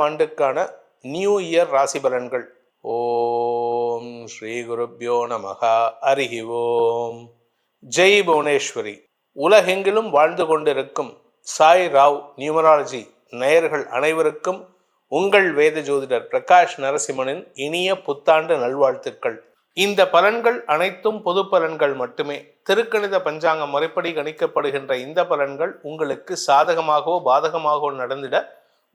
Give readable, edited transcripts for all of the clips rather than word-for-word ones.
ஆண்டுக்கான new year ராசி பலன்கள். ஓம் ஸ்ரீ குருப்யோ நமஹ. ஹரிஹி ஓம். ஜெய் புவனேஸ்வரி. உலகெங்கிலும் வாழ்ந்து கொண்டிருக்கும் சாய் ராவ் நியூமராலஜி நேயர்கள் அனைவருக்கும் உங்கள் வேத ஜோதிடர் பிரகாஷ் நரசிம்மனின் இனிய புத்தாண்டு நல்வாழ்த்துக்கள். இந்த பலன்கள் அனைத்தும் பொது பலன்கள் மட்டுமே. திருக்கணித பஞ்சாங்க முறைப்படி கணிக்கப்படுகின்ற இந்த பலன்கள் உங்களுக்கு சாதகமாகவோ பாதகமாகவோ நடந்திட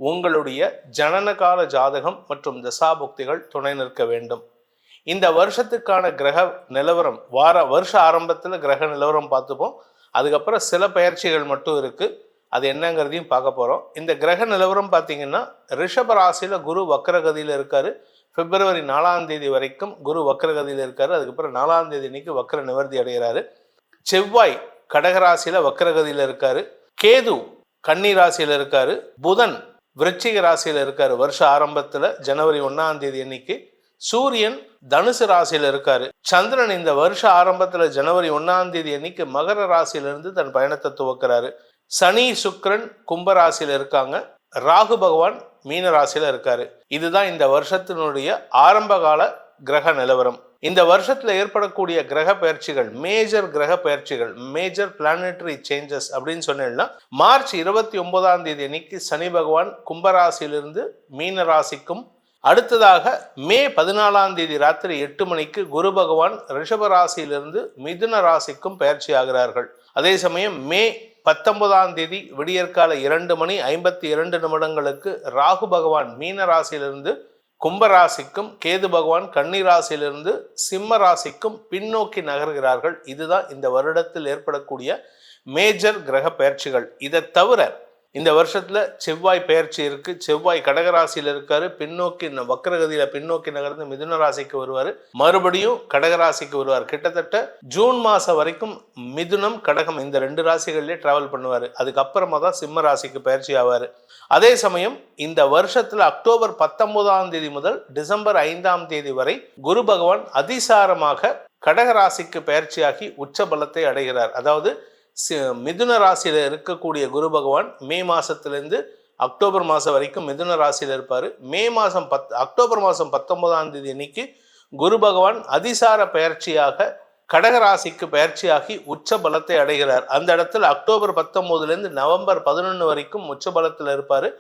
உங்களுடைய ஜனனகால ஜாதகம் மற்றும் தசாபுக்திகள் துணை நிற்க வேண்டும். இந்த வருஷத்துக்கான கிரக நிலவரம் வருஷ ஆரம்பத்தில் கிரக நிலவரம் பார்த்துப்போம். அதுக்கப்புறம் சில பயிற்சிகள் மட்டும் இருக்குது, அது என்னங்கிறதையும் பார்க்க போகிறோம். இந்த கிரக நிலவரம் பார்த்தீங்கன்னா ரிஷப ராசியில் குரு வக்ரகதியில் இருக்கார். பிப்ரவரி 4ஆம் தேதி வரைக்கும் குரு வக்ரகதியில் இருக்கார். அதுக்கப்புறம் 4ஆம் தேதி இன்னைக்கு வக்ர நிவர்த்தி அடைகிறாரு. செவ்வாய் கடகராசியில் வக்ரகதியில் இருக்கார். கேது கன்னி ராசியில் இருக்கார். புதன் விருச்சிக ராசியில் இருக்காரு வருஷ ஆரம்பத்தில் ஜனவரி 1ஆம் தேதி அன்னைக்கு. சூரியன் தனுசு ராசியில் இருக்காரு. சந்திரன் இந்த வருஷ ஆரம்பத்தில் ஜனவரி 1ஆம் தேதி அன்னைக்கு மகர ராசியிலிருந்து தன் பயணத்தை துவக்கிறாரு. சனி சுக்கிரன் கும்பராசியில் இருக்காங்க. ராகு பகவான் மீன ராசியில இருக்காரு. இதுதான் இந்த வருஷத்தினுடைய ஆரம்பகால கிரக நிலவரம். இந்த வருஷத்துல ஏற்படக்கூடிய கிரக பயிற்சிகள், மேஜர் கிரக பயிற்சிகள், மேஜர் பிளானட்டரி சேஞ்சஸ் அப்படின்னு சொன்னேன்னா, மார்ச் 29ஆம் தேதி அன்னைக்கு சனி பகவான் கும்பராசியிலிருந்து மீன ராசிக்கும், அடுத்ததாக மே 14ஆம் தேதி ராத்திரி 8 மணிக்கு குரு பகவான் ரிஷப ராசியிலிருந்து மிதுன ராசிக்கும் பயிற்சி ஆகிறார்கள். அதே சமயம் மே 19ஆம் தேதி விடியற்கால 2:52 ராகு பகவான் மீன ராசியிலிருந்து கும்பராசிக்கும், கேது பகவான் கன்னி ராசியிலிருந்து சிம்ம ராசிக்கும் பின்னோக்கி நகர்கிறார்கள். இதுதான் இந்த வருடத்தில் ஏற்படக்கூடிய மேஜர் கிரக பயிற்சிகள். இதை தவிர இந்த வருஷத்துல செவ்வாய் பயிற்சி இருக்கு. செவ்வாய் கடகராசியில் இருக்காரு. பின்னோக்கி வக்ரகதியில பின்னோக்கி நகர்ந்து மிதுன ராசிக்கு வருவார். மறுபடியும் கடகராசிக்கு வருவார். கிட்டத்தட்ட ஜூன் மாசம் வரைக்கும் மிதுனம் கடகம் இந்த 2 ராசிகளிலே டிராவல் பண்ணுவார். அதுக்கப்புறமா தான் சிம்ம ராசிக்கு பயிற்சி ஆவார். அதே சமயம் இந்த வருஷத்துல அக்டோபர் 19ஆம் தேதி முதல் டிசம்பர் 5ஆம் தேதி வரை குரு பகவான் அதிசாரமாக கடகராசிக்கு பயிற்சியாகி உச்ச பலத்தை அடைகிறார். அதாவது மிதுன ராசியில இருக்கக்கூடிய குரு பகவான் மே மாசத்திலிருந்து அக்டோபர் மாசம் வரைக்கும் மிதுன ராசியில இருப்பாரு. அக்டோபர் மாசம் 19ஆம் தேதி அன்னைக்கு குரு பகவான் அதிசார பயிற்சியாக கடகராசிக்கு பயிற்சியாகி உச்ச பலத்தை அடைகிறார். அந்த இடத்துல அக்டோபர் 19லேருந்து நவம்பர் 11 வரைக்கும் உச்ச பலத்தில் இருப்பாரு.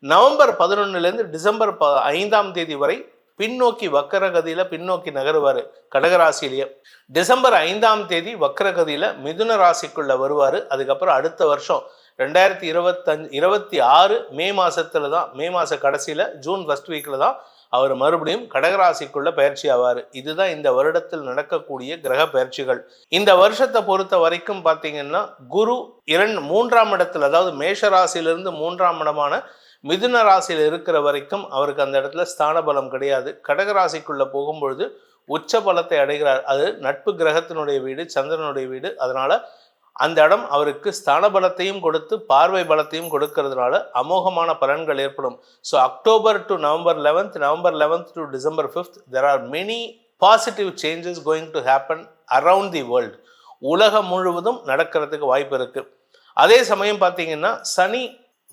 நவம்பர் 11லேருந்து டிசம்பர் 5ஆம் தேதி வரை பின்னோக்கி வக்கரகதியில பின்னோக்கி நகருவாரு கடகராசிலேயே. டிசம்பர் 5ஆம் தேதி வக்கரகதியில மிதுன ராசிக்குள்ள வருவாரு. அதுக்கப்புறம் அடுத்த வருஷம் 2026 மே மாசத்துல தான், மே மாச கடைசியில ஜூன் ஃபர்ஸ்ட் வீக்ல தான் அவர் மறுபடியும் கடகராசிக்குள்ள பயிற்சி ஆவார். இதுதான் இந்த வருடத்தில் நடக்கக்கூடிய கிரக பயிற்சிகள். இந்த வருஷத்தை பொறுத்த வரைக்கும் பார்த்தீங்கன்னா குரு 3ஆம் இடத்துல, அதாவது மேஷ ராசியிலிருந்து 3ஆம் இடமான மிதுன ராசியில் இருக்கிற வரைக்கும் அவருக்கு அந்த இடத்துல ஸ்தான பலம் கிடையாது. கடகராசிக்குள்ள போகும்பொழுது உச்ச பலத்தை அடைகிறார். அது நட்பு கிரகத்தினுடைய வீடு, சந்திரனுடைய வீடு. அதனால அந்த இடம் அவருக்கு ஸ்தான பலத்தையும் கொடுத்து பார்வை பலத்தையும் கொடுக்கறதுனால அமோகமான பலன்கள் ஏற்படும். So October to November 11th, November 11th to December 5th there are many positive changes going to happen around the world. உலகம் முழுவதும் நடக்கிறதுக்கு வாய்ப்பு இருக்கு. அதே சமயம் பார்த்தீங்கன்னா சனி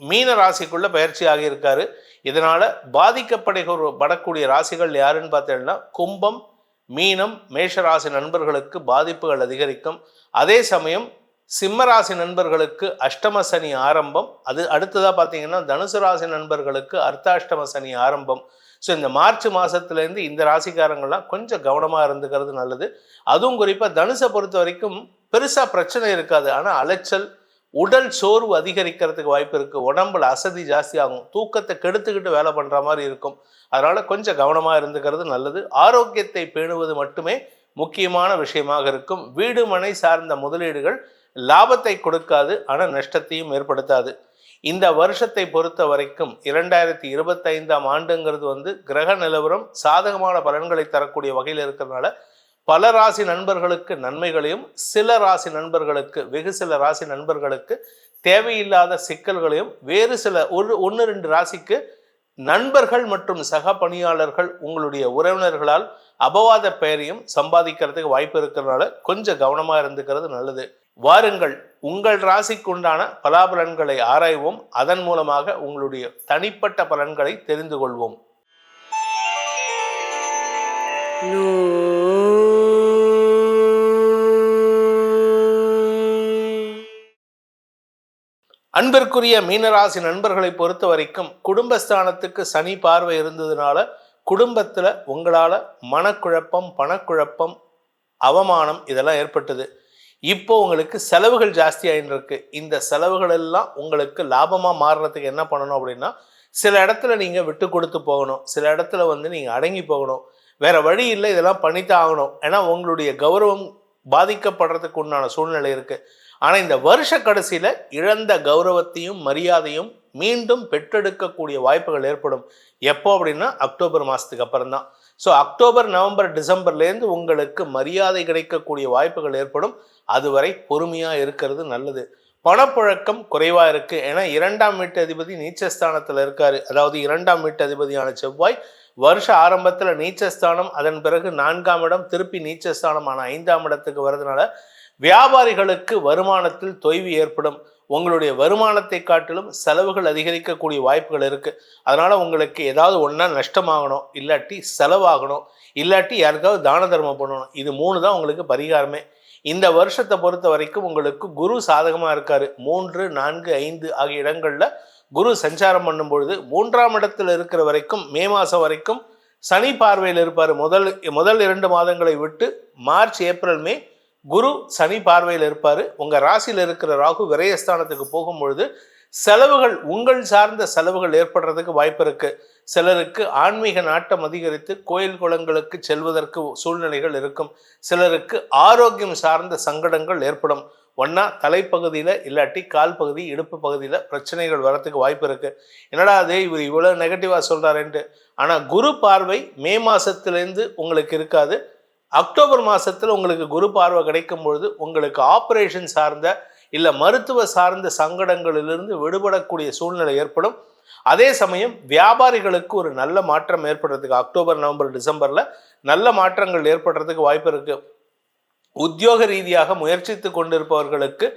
மீன ராசிக்குள்ள பயிற்சி ஆகியிருக்காரு. இதனால பாதிக்கப்படக்கூடிய ராசிகள் யாருன்னு பார்த்தீங்கன்னா கும்பம், மீனம், மேஷ ராசி நண்பர்களுக்கு பாதிப்புகள் அதிகரிக்கும். அதே சமயம் சிம்ம ராசி நண்பர்களுக்கு அஷ்டம சனி ஆரம்பம். அது அடுத்ததாக பார்த்தீங்கன்னா தனுசு ராசி நண்பர்களுக்கு அர்த்தாஷ்டம சனி ஆரம்பம். ஸோ இந்த மார்ச் மாதத்துலேருந்து இந்த ராசிக்காரங்கள்லாம் கொஞ்சம் கவனமாக இருந்துக்கிறது நல்லது. அதுவும் குறிப்பாக தனுசை பொறுத்த வரைக்கும் பெருசாக பிரச்சனை இருக்காது. ஆனால் அலைச்சல், உடல் சோர்வு அதிகரிக்கிறதுக்கு வாய்ப்பு இருக்குது. உடம்புல அசதி ஜாஸ்தி ஆகும். தூக்கத்தை கெடுத்துக்கிட்டு வேலை பண்ணுற மாதிரி இருக்கும். அதனால் கொஞ்சம் கவனமாக இருந்துக்கிறது நல்லது. ஆரோக்கியத்தை பேணுவது மட்டுமே முக்கியமான விஷயமாக இருக்கும். வீடு மனை சார்ந்த முதலீடுகள் லாபத்தை கொடுக்காது, ஆனால் நஷ்டத்தையும் ஏற்படுத்தாது. இந்த வருஷத்தை பொறுத்த வரைக்கும் 2025ஆம் ஆண்டுங்கிறது கிரக நிலவரம் சாதகமான பலன்களை தரக்கூடிய வகையில் இருக்கிறதுனால பல ராசி நண்பர்களுக்கு நன்மைகளையும், சில ராசி நண்பர்களுக்கு, வெகு சில ராசி நண்பர்களுக்கு தேவையில்லாத சிக்கல்களையும், வேறு சில 1-2 ராசிக்கு நண்பர்கள் மற்றும் சக பணியாளர்கள் உங்களுடைய உறவினர்களால் அபவாத பெயரையும் சம்பாதிக்கிறதுக்கு வாய்ப்பு இருக்கிறதுனால கொஞ்சம் கவனமா இருந்துக்கிறது நல்லது. வாருங்கள், உங்கள் ராசிக்கு உண்டான பலாபலன்களை ஆராய்வோம். அதன் மூலமாக உங்களுடைய தனிப்பட்ட பலன்களை தெரிந்து கொள்வோம். அன்பிற்குரிய மீனராசி நண்பர்களை பொறுத்த வரைக்கும் குடும்பஸ்தானத்துக்கு சனி பார்வை இருந்ததுனால குடும்பத்துல உங்களால மனக்குழப்பம், பணக்குழப்பம், அவமானம் இதெல்லாம் ஏற்பட்டது. இப்போ உங்களுக்கு செலவுகள் ஜாஸ்தி ஆகிட்டு இருக்கு. இந்த செலவுகள் எல்லாம் உங்களுக்கு லாபமா மாறுறதுக்கு என்ன பண்ணணும் அப்படின்னா, சில இடத்துல நீங்க விட்டு கொடுத்து போகணும், சில இடத்துல நீங்க அடங்கி போகணும். வேற வழி இல்லை, இதெல்லாம் பண்ணித்தான் ஆகணும். ஏன்னா உங்களுடைய கௌரவம் பாதிக்கப்படுறதுக்கு உண்டான சூழ்நிலை இருக்கு. ஆனா இந்த வருஷ கடைசியில இழந்த கௌரவத்தையும் மரியாதையும் மீண்டும் பெற்றெடுக்கக்கூடிய வாய்ப்புகள் ஏற்படும். எப்போ அப்படின்னா அக்டோபர் மாதத்துக்கு அப்புறம் தான். ஸோ அக்டோபர், நவம்பர், டிசம்பர்லேருந்து உங்களுக்கு மரியாதை கிடைக்கக்கூடிய வாய்ப்புகள் ஏற்படும். அதுவரை பொறுமையாக இருக்கிறது நல்லது. பணப்புழக்கம் குறைவாக இருக்குது. ஏன்னா 2ஆம் வீட்டு அதிபதி நீச்சஸ்தானத்தில் இருக்காரு. அதாவது 2ஆம் வீட்டு அதிபதியான செவ்வாய் வருஷ ஆரம்பத்தில் நீச்சஸ்தானம், அதன் பிறகு 4ஆம் இடம், திருப்பி நீச்சஸ்தானமான 5ஆம் இடத்துக்கு வர்றதுனால வியாபாரிகளுக்கு வருமானத்தில் தொய்வு ஏற்படும். உங்களுடைய வருமானத்தை காட்டிலும் செலவுகள் அதிகரிக்கக்கூடிய வாய்ப்புகள் இருக்குது. அதனால் உங்களுக்கு ஏதாவது ஒன்றா நஷ்டமாகணும், இல்லாட்டி செலவாகணும், இல்லாட்டி யாருக்காவது தான தர்மம் பண்ணணும். இது 3 தான் உங்களுக்கு பரிகாரமே. இந்த வருஷத்தை பொறுத்த வரைக்கும் உங்களுக்கு குரு சாதகமாக இருக்காரு. 3, 4, 5 ஆகிய இடங்களில் குரு சஞ்சாரம் பண்ணும் பொழுது 3ஆம் இடத்தில் இருக்கிற வரைக்கும் மே மாதம் வரைக்கும் சனி பார்வையில் இருப்பார். முதல் 2 மாதங்களை விட்டு மார்ச், ஏப்ரல், மே குரு சனி பார்வையில் இருப்பார். உங்கள் ராசியில் இருக்கிற ராகு விரயஸ்தானத்துக்கு போகும்பொழுது செலவுகள், உங்கள் சார்ந்த செலவுகள் ஏற்படுறதுக்கு வாய்ப்பு இருக்குது. சிலருக்கு ஆன்மீக நாட்டம் அதிகரித்து கோயில் குளங்களுக்கு செல்வதற்கு சூழ்நிலைகள் இருக்கும். சிலருக்கு ஆரோக்கியம் சார்ந்த சங்கடங்கள் ஏற்படும். ஒன்றா தலைப்பகுதியில் இல்லாட்டி கால் பகுதி, இடுப்பு பகுதியில் பிரச்சனைகள் வரத்துக்கு வாய்ப்பு இருக்குது. என்னடா அது இவர் இவ்வளோ நெகட்டிவாக சொல்கிறாருன்ட்டு. ஆனால் குரு பார்வை மே மாதத்துலேருந்து உங்களுக்கு இருக்காது. அக்டோபர் மாதத்தில் உங்களுக்கு குரு பார்வை கிடைக்கும் பொழுது உங்களுக்கு ஆப்ரேஷன் சார்ந்த இல்லை மருத்துவ சார்ந்த சங்கடங்களிலிருந்து விடுபடக்கூடிய சூழ்நிலை ஏற்படும். அதே சமயம் வியாபாரிகளுக்கு ஒரு நல்ல மாற்றம் ஏற்படுறதுக்கு அக்டோபர், நவம்பர், டிசம்பரில் நல்ல மாற்றங்கள் ஏற்படுறதுக்கு வாய்ப்பு இருக்குது. உத்தியோக ரீதியாக முயற்சித்து கொண்டிருப்பவர்களுக்கு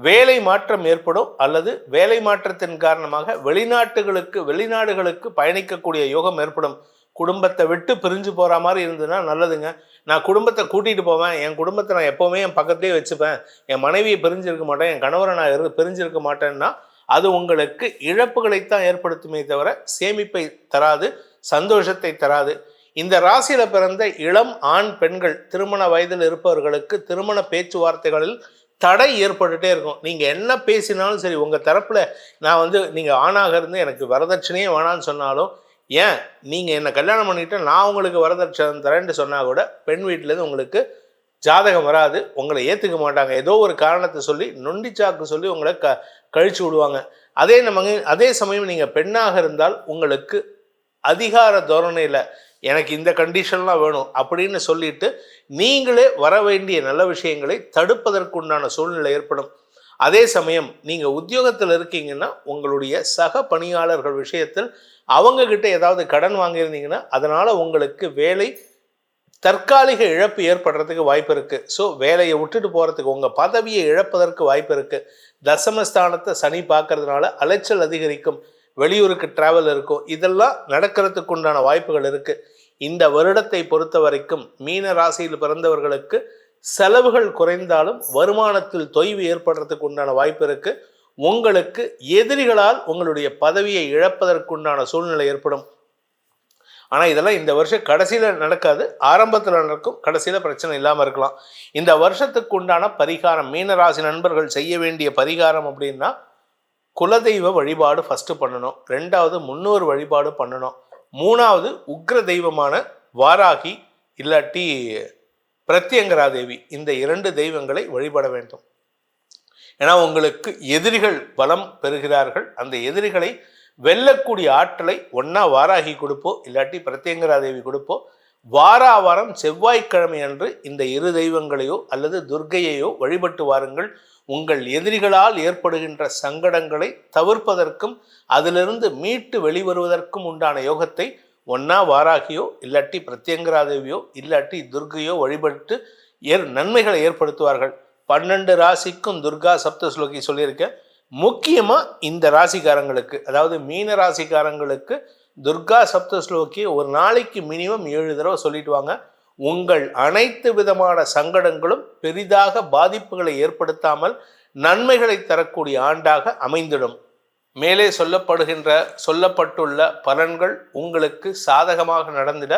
வேலை மாற்றம் ஏற்படும், அல்லது வேலை மாற்றத்தின் காரணமாக வெளிநாடுகளுக்கு பயணிக்கக்கூடிய யோகம் ஏற்படும். குடும்பத்தை விட்டு பிரிஞ்சு போகிற மாதிரி இருந்ததுன்னா நல்லதுங்க. நான் குடும்பத்தை கூட்டிகிட்டு போவேன், என் குடும்பத்தை நான் எப்போவுமே என் பக்கத்துலேயே வச்சுப்பேன், என் மனைவியை பிரிஞ்சிருக்க மாட்டேன், என் கணவரை நான் பிரிஞ்சிருக்க மாட்டேன்னா அது உங்களுக்கு இழப்புகளைத்தான் ஏற்படுத்துமே தவிர சேமிப்பை தராது, சந்தோஷத்தை தராது. இந்த ராசியில் பிறந்த இளம் ஆண் பெண்கள் திருமண வயதில் இருப்பவர்களுக்கு திருமண பேச்சுவார்த்தைகளில் தடை ஏற்பட்டுகிட்டே இருக்கும். நீங்கள் என்ன பேசினாலும் சரி, உங்கள் தரப்பில் நான் நீங்கள் ஆணாக இருந்து எனக்கு வரதட்சணையே வேணான்னு சொன்னாலும், ஏன் நீங்கள் என்னை கல்யாணம் பண்ணிவிட்டு நான் உங்களுக்கு வரதட்சணை தரேன்னு சொன்னால் கூட பெண் வீட்டிலேருந்து உங்களுக்கு ஜாதகம் வராது, உங்களை ஏற்றுக்க மாட்டாங்க. ஏதோ ஒரு காரணத்தை சொல்லி, நொண்டிச்சாக்கு சொல்லி உங்களை கழிச்சு விடுவாங்க. அதே சமயம் நீங்கள் பெண்ணாக இருந்தால் உங்களுக்கு அதிகார தோரணையில் எனக்கு இந்த கண்டிஷன்லாம் வேணும் அப்படின்னு சொல்லிட்டு நீங்களே வர வேண்டிய நல்ல விஷயங்களை தடுப்பதற்குண்டான சூழ்நிலை ஏற்படும். அதே சமயம் நீங்கள் உத்தியோகத்தில் இருக்கீங்கன்னா உங்களுடைய சக பணியாளர்கள் விஷயத்தில் அவங்கக்கிட்ட ஏதாவது கடன் வாங்கியிருந்தீங்கன்னா அதனால் உங்களுக்கு வேலை தற்காலிக இழப்பு ஏற்படுறதுக்கு வாய்ப்பு இருக்குது. ஸோ வேலையை விட்டுட்டு போகிறதுக்கு, உங்கள் பதவியை இழப்பதற்கு வாய்ப்பு இருக்குது. தசமஸ்தானத்தை சனி பார்க்கறதுனால அலைச்சல் அதிகரிக்கும், வெளியூருக்கு டிராவல் இருக்கும், இதெல்லாம் நடக்கிறதுக்கு உண்டான வாய்ப்புகள் இருக்குது. இந்த வருடத்தை பொறுத்த வரைக்கும் மீன ராசியில் பிறந்தவர்களுக்கு செலவுகள் குறைந்தாலும் வருமானத்தில் தொய்வு ஏற்படுறதுக்கு உண்டான வாய்ப்பு இருக்குது. உங்களுக்கு எதிரிகளால் உங்களுடைய பதவியை இழப்பதற்குண்டான சூழ்நிலை ஏற்படும். ஆனால் இதெல்லாம் இந்த வருஷம் கடைசியில் நடக்காது, ஆரம்பத்தில் நடக்கும், கடைசியில் பிரச்சனை இல்லாமல் இருக்கலாம். இந்த வருஷத்துக்கு உண்டான பரிகாரம், மீனராசி நண்பர்கள் செய்ய வேண்டிய பரிகாரம் அப்படின்னா, குலதெய்வ வழிபாடு ஃபஸ்ட்டு பண்ணணும், 2வது முன்னோர் வழிபாடு பண்ணணும், 3வது உக்ர தெய்வமான வாராகி இல்லாட்டி பிரத்யங்கரா தேவி, இந்த 2 தெய்வங்களை வழிபட வேண்டும். ஏன்னா உங்களுக்கு எதிரிகள் பலம் பெறுகிறார்கள். அந்த எதிரிகளை வெல்லக்கூடிய ஆற்றலை ஒன்றா வாராகி கொடுப்போ இல்லாட்டி பிரத்யங்கரா தேவி கொடுப்போ. வாராவாரம் செவ்வாய்க்கிழமை அன்று இந்த இரு தெய்வங்களையோ அல்லது துர்க்கையையோ வழிபட்டு வாருங்கள். உங்கள் எதிரிகளால் ஏற்படுகின்ற சங்கடங்களை தவிர்ப்பதற்கும் அதிலிருந்து மீட்டு வெளிவருவதற்கும் உண்டான யோகத்தை ஒன்னா வாராகியோ இல்லாட்டி பிரத்யங்கராதேவியோ இல்லாட்டி துர்க்கையோ வழிபட்டு நன்மைகளை ஏற்படுத்துவார்கள். 12 ராசிக்கும் துர்கா சப்தஸ்லோகி சொல்லியிருக்கேன். முக்கியமாக இந்த ராசிக்காரங்களுக்கு, அதாவது மீன ராசிக்காரங்களுக்கு துர்கா சப்தஸ்லோகியை ஒரு நாளைக்கு மினிமம் 7 தடவை சொல்லிட்டு வாங்க. உங்கள் அனைத்து விதமான சங்கடங்களும் பெரிதாக பாதிப்புகளை ஏற்படுத்தாமல் நன்மைகளை தரக்கூடிய ஆண்டாக அமைந்திடும். மேலே சொல்லப்பட்டுள்ள பலன்கள் உங்களுக்கு சாதகமாக நடந்திட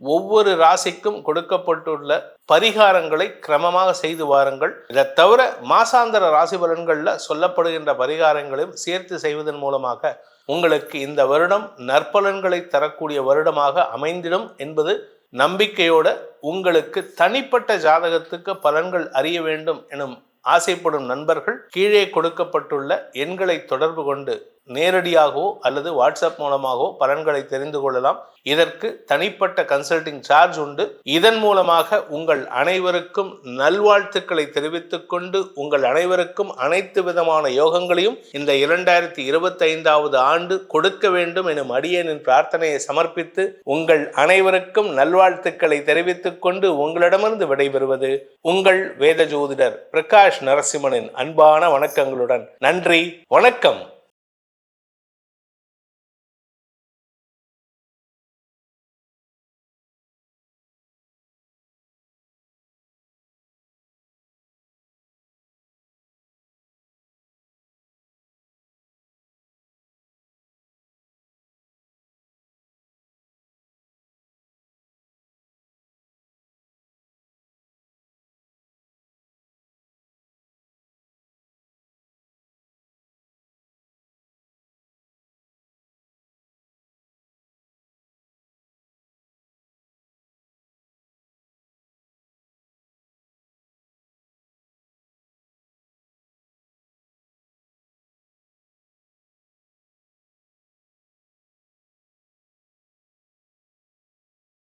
ஒவ்வொரு ராசிக்கும் கொடுக்கப்பட்டுள்ள பரிகாரங்களை கிரமமாக செய்து வாருங்கள். இதை தவிர மாசாந்திர ராசி பலன்களில் சொல்லப்படுகின்ற பரிகாரங்களையும் சேர்த்து செய்வதன் மூலமாக உங்களுக்கு இந்த வருடம் நற்பலன்களை தரக்கூடிய வருடமாக அமைந்திடும் என்பது நம்பிக்கையோட உங்களுக்கு தனிப்பட்ட ஜாதகத்துக்கு பலன்கள் அறிய வேண்டும் எனும் ஆசைப்படும் நண்பர்கள் கீழே கொடுக்கப்பட்டுள்ள எண்களை தொடர்பு கொண்டு நேரடியாகவோ அல்லது வாட்ஸ்அப் மூலமாகவோ பலன்களை தெரிந்து கொள்ளலாம். இதற்கு தனிப்பட்ட கன்சல்டிங் சார்ஜ் உண்டு. இதன் மூலமாக உங்கள் அனைவருக்கும் நல்வாழ்த்துக்களை தெரிவித்துக் கொண்டு உங்கள் அனைவருக்கும் அனைத்து விதமான யோகங்களையும் இந்த 2025 ஆண்டு கொடுக்க வேண்டும் எனும் அடியேனின் பிரார்த்தனையை சமர்ப்பித்து உங்கள் அனைவருக்கும் நல்வாழ்த்துக்களை தெரிவித்துக் கொண்டு உங்களிடமிருந்து விடைபெறுவது உங்கள் வேத ஜோதிடர் பிரகாஷ் நரசிம்மனின் அன்பான வணக்கங்களுடன். நன்றி, வணக்கம்.